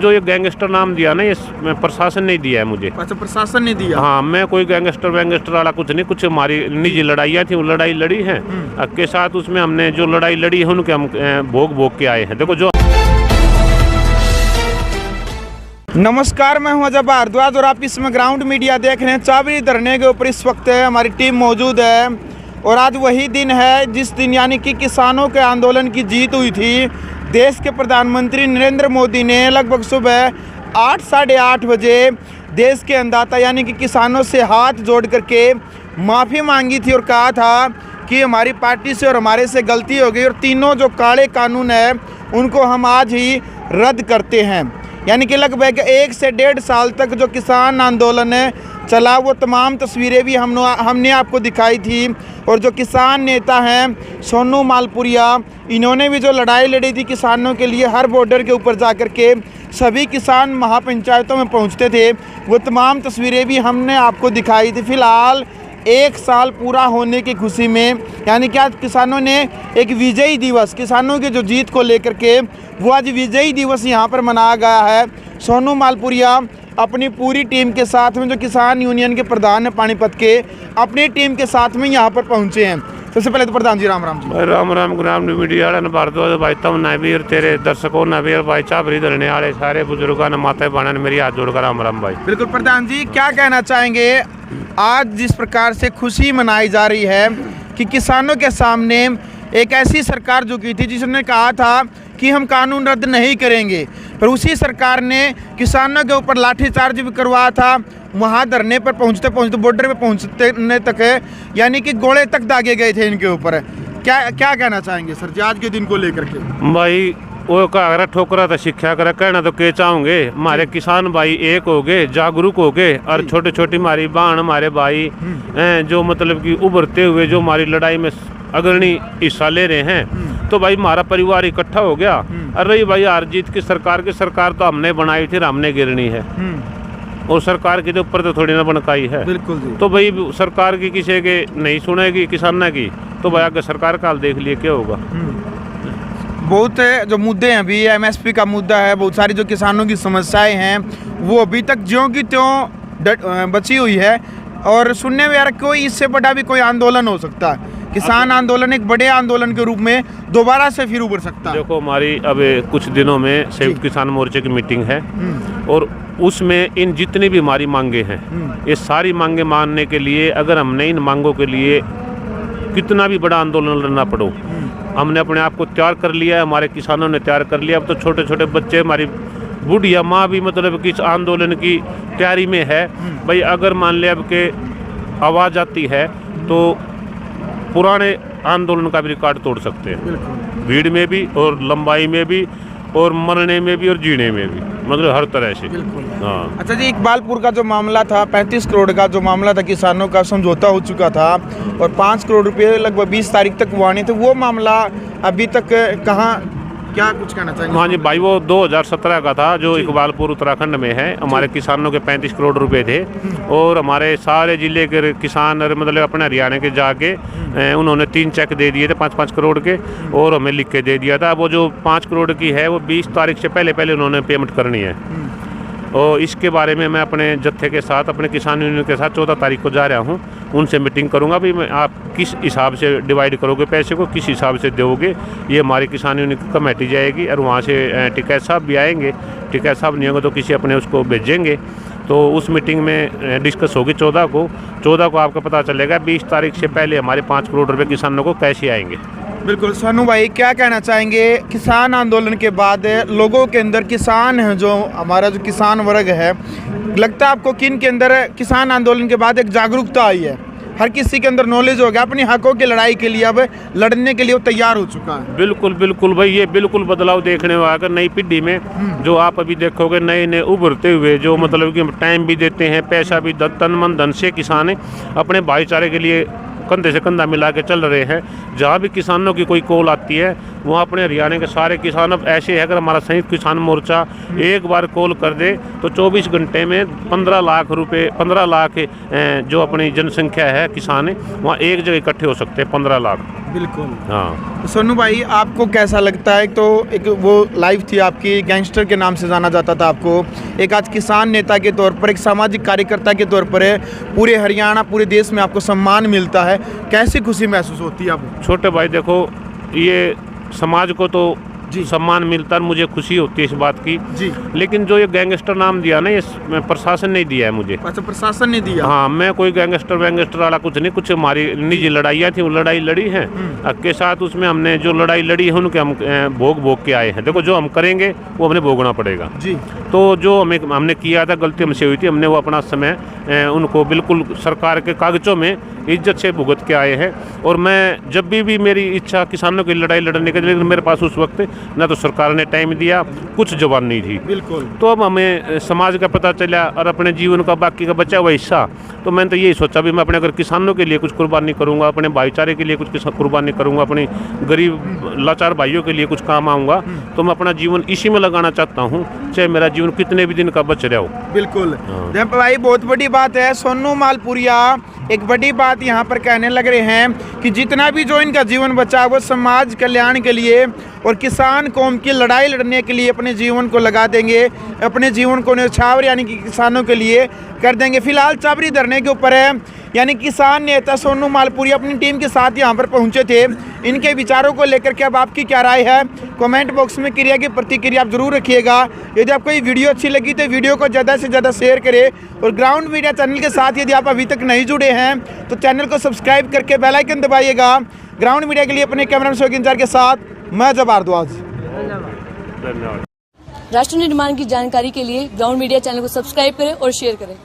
जो ये गैंगस्टर नाम दिया ना, ये प्रशासन नहीं दिया है मुझे। अच्छा, प्रशासन ने दिया? हाँ, मैं कोई गैंगस्टर वैंगस्टर वाला कुछ नहीं। कुछ हमारी निजी लड़ाइयाँ थी, वो लड़ाई लड़ी है के साथ। उसमें हमने जो लड़ाई लड़ी है उनके हम भोग के आए हैं। देखो जो नमस्कार, मैं हूं अजय भारद्वाज और आप इसमें ग्राउंड मीडिया देख रहे हैं। चाबरी धरने के ऊपर इस वक्त हमारी टीम मौजूद है और आज वही दिन है जिस दिन यानी कि किसानों के आंदोलन की जीत हुई थी। देश के प्रधानमंत्री नरेंद्र मोदी ने लगभग सुबह 8 साढ़े 8 बजे देश के अन्नदाता यानी कि किसानों से हाथ जोड़ करके माफ़ी मांगी थी और कहा था कि हमारी पार्टी से और हमारे से गलती हो गई और तीनों जो काले कानून है उनको हम आज ही रद्द करते हैं। यानी कि लगभग 1 से 1.5 साल तक जो किसान आंदोलन चला वो तमाम तस्वीरें भी हमने आपको दिखाई थी। और जो किसान नेता हैं सोनू मालपुरिया, इन्होंने भी जो लड़ाई लड़ी थी किसानों के लिए, हर बॉर्डर के ऊपर जा कर के सभी किसान महापंचायतों में पहुंचते थे, वो तमाम तस्वीरें भी हमने आपको दिखाई थी। फ़िलहाल 1 साल पूरा होने की खुशी में यानी कि आज किसानों ने एक विजयी दिवस, किसानों की जो जीत को लेकर के वो आज विजयी दिवस यहाँ पर मनाया गया है। सोनू मालपुरिया अपनी पूरी टीम के साथ में, जो किसान यूनियन के प्रधान हैं पानीपत के, अपनी टीम के साथ में यहाँ पर पहुँचे हैं। सबसे पहले तो प्रधान जी राम राम जी। राम राम ग्राम मीडिया वाले भारद्वाज भाई, तम ना भी और तेरे दर्शकों ना भी और भाई चाबरी धरने वाले सारे बुजुर्गों ने माता बहन मेरी हाथ जोड़कर राम राम भाई। बिल्कुल प्रधान जी, क्या कहना चाहेंगे आज जिस प्रकार से खुशी मनाई जा रही है कि किसानों के सामने एक ऐसी सरकार झुकी थी जिसने कहा था कि हम कानून रद्द नहीं करेंगे, पर उसी सरकार ने किसानों के ऊपर लाठीचार्ज भी करवाया था। वहाँ धरने पर पहुँचते पहुँचते बॉर्डर पे पहुँचने तक यानी कि गोले तक दागे गए थे इनके ऊपर। क्या कहना चाहेंगे सर जी आज के दिन को लेकर के? भाई वो कहा ठोकरा था शिक्षा करा, कहना तो के चाहूँगे। हमारे किसान भाई एक हो गए, जागरूक हो गए और छोटे छोटी हमारी बहन हमारे भाई जो मतलब कि उभरते हुए जो हमारी लड़ाई में अग्रणी हिस्सा ले रहे हैं, तो भाई हमारा परिवार इकट्ठा हो गया। अरे भाई हार जीत की सरकार तो हमने बनाई थी, हमने गिरनी है और सरकार के ऊपर तो थोड़ी ना बनकाई है। बिल्कुल जी। तो भाई सरकार की किसी के नहीं सुनेगी किसान की, तो भाई आगे सरकार का हाल देख लिए क्या होगा। बहुत जो मुद्दे हैं, अभी एमएसपी का मुद्दा है, बहुत सारी जो किसानों की समस्याएं हैं वो अभी तक ज्यों की त्यों बची हुई है। और सुनने में यार कोई इससे बड़ा भी कोई आंदोलन हो सकता है, किसान आंदोलन एक बड़े आंदोलन के रूप में दोबारा से फिर उभर सकता है। देखो हमारी अब कुछ दिनों में संयुक्त किसान मोर्चे की मीटिंग है और उसमें इन जितनी भी हमारी मांगे हैं, ये सारी मांगे मानने के लिए अगर हमने इन मांगों के लिए कितना भी बड़ा आंदोलन लड़ना पड़ो, हमने अपने आप को तैयार कर लिया है, हमारे किसानों ने तैयार कर लिया। अब तो छोटे छोटे बच्चे, हमारी बुढ़िया माँ भी मतलब कि इस आंदोलन की तैयारी में है। भाई अगर मान लिया अब के आवाज़ आती है तो पुराने आंदोलन का भी रिकॉर्ड तोड़ सकते हैं, भीड़ में भी और लंबाई में भी और मरने में भी और जीने में भी, मतलब हर तरह से। हाँ। अच्छा जी, इकबालपुर का जो मामला था, 35 करोड़ का जो मामला था, किसानों का समझौता हो चुका था और 5 करोड़ रुपए लगभग 20 तारीख तक वो आने थे, वो मामला अभी तक कहाँ, क्या कुछ कहना चाहिए? हाँ जी भाई, वो 2017 का था जो इकबालपुर उत्तराखंड में है। हमारे किसानों के 35 करोड़ रुपए थे और हमारे सारे जिले के किसान मतलब अपने हरियाणा के जाके उन्होंने 3 चेक दे दिए थे 5-5 करोड़ के और हमें लिख के दे दिया था। वो जो 5 करोड़ की है वो 20 तारीख से पहले उन्होंने पेमेंट करनी है। और इसके बारे में मैं अपने जत्थे के साथ, अपने किसान यूनियन के साथ 14 तारीख को जा रहा हूँ, उनसे मीटिंग करूँगा। भी मैं आप किस हिसाब से डिवाइड करोगे पैसे को, किस हिसाब से दोगे, ये हमारी किसान यूनियन की कमेटी जाएगी और वहाँ से टिकैत साहब भी आएंगे। टिकैत साहब नहीं होंगे तो किसी अपने उसको भेजेंगे, तो उस मीटिंग में डिस्कस होगी 14 को आपको पता चलेगा 20 तारीख से पहले हमारे 5 करोड़ रुपये किसानों को कैसे आएंगे। बिल्कुल। सोनू भाई, क्या कहना चाहेंगे किसान आंदोलन के बाद लोगों के अंदर, किसान है जो हमारा जो किसान वर्ग है, लगता है आपको किन के अंदर किसान आंदोलन के बाद एक जागरूकता आई है, हर किसी के अंदर नॉलेज हो गया, अपनी हकों की लड़ाई के लिए अब लड़ने के लिए वो तैयार हो चुका है? बिल्कुल भाई, ये बिल्कुल बदलाव देखने को आकर नई पीढ़ी में जो आप अभी देखोगे नए उभरते हुए जो मतलब कि टाइम भी देते हैं, पैसा भी, तन मन धन से किसान अपने भाईचारे के लिए कंधे से कंधा मिला के चल रहे हैं। जहाँ भी किसानों की कोई कॉल आती है वहाँ अपने हरियाणा के सारे किसान अब ऐसे है, अगर हमारा संयुक्त किसान मोर्चा एक बार कॉल कर दे तो 24 घंटे में 15 लाख रुपए, 15 लाख जो अपनी जनसंख्या है किसान है वहाँ एक जगह इकट्ठे हो सकते हैं 15 लाख। बिल्कुल। हाँ सोनू भाई, आपको कैसा लगता है? तो एक वो लाइफ थी आपकी, गैंगस्टर के नाम से जाना जाता था आपको, एक आज किसान नेता के तौर पर, एक सामाजिक कार्यकर्ता के तौर पर पूरे हरियाणा, पूरे देश में आपको सम्मान मिलता है, कैसी खुशी महसूस होती है आपको? छोटे भाई देखो, ये समाज को तो जी सम्मान मिलता है, मुझे खुशी होती है इस बात की जी। लेकिन जो ये गैंगस्टर नाम दिया ना, ये प्रशासन नहीं दिया है मुझे। अच्छा, प्रशासन ने दिया? हाँ, मैं कोई गैंगस्टर वैंगस्टर वाला कुछ नहीं, कुछ हमारी निजी लड़ाइयाँ थी, वो लड़ाई लड़ी हैं के साथ, उसमें हमने जो लड़ाई लड़ी है उनके हम भोग के आए हैं। देखो, जो हम करेंगे वो हमें भोगना पड़ेगा जी। तो जो हमने किया था, गलती हमसे हुई थी, हमने वो अपना समय उनको बिल्कुल सरकार के कागजों में इज्जत से भुगत के आए हैं। और मैं जब भी मेरी इच्छा किसानों की लड़ाई लड़ने के लिए, लेकिन मेरे पास उस वक्त ना तो सरकार ने टाइम दिया, कुछ जवान नहीं थी। बिल्कुल। तो अब हमें समाज का पता चला और अपने जीवन का बाकी का बचा हुआ हिस्सा, तो मैंने तो यही सोचा भी मैं अपने अगर किसानों के लिए कुछ कुर्बानी करूंगा, अपने भाईचारे के लिए कुछ कुर्बानी करूंगा, अपनी गरीब लाचार भाइयों के लिए कुछ काम आऊँगा, तो मैं अपना जीवन इसी में लगाना चाहता हूँ, चाहे मेरा जीवन कितने भी दिन का बच रहा हो। बिल्कुल भाई, बहुत बड़ी बात है। सोनू मालपुरिया एक बड़ी बात यहाँ पर कहने लग रहे हैं कि जितना भी जो इनका जीवन बचा वो समाज कल्याण के लिए और किसान कौम की लड़ाई लड़ने के लिए अपने जीवन को लगा देंगे, अपने जीवन को न्यौछावर यानी कि किसानों के लिए कर देंगे। फिलहाल चाबरी धरने के ऊपर है, यानी किसान नेता सोनू मालपुरिया अपनी टीम के साथ यहाँ पर पहुँचे थे। इनके विचारों को लेकर के अब आपकी क्या राय है, कमेंट बॉक्स में क्रिया की प्रतिक्रिया आप जरूर रखिएगा। यदि आपको ये वीडियो अच्छी लगी तो वीडियो को ज़्यादा से ज़्यादा शेयर करें और ग्राउंड मीडिया चैनल के साथ यदि आप अभी तक नहीं जुड़े हैं तो चैनल को सब्सक्राइब करके बेल आइकन दबाइएगा। ग्राउंड मीडिया के लिए अपने कैमरामैन शौकीन इंचार्ज के साथ मैं जब भारद्वाज। धन्यवाद। राष्ट्र निर्माण की जानकारी के लिए ग्राउंड मीडिया चैनल को सब्सक्राइब करें और शेयर करें।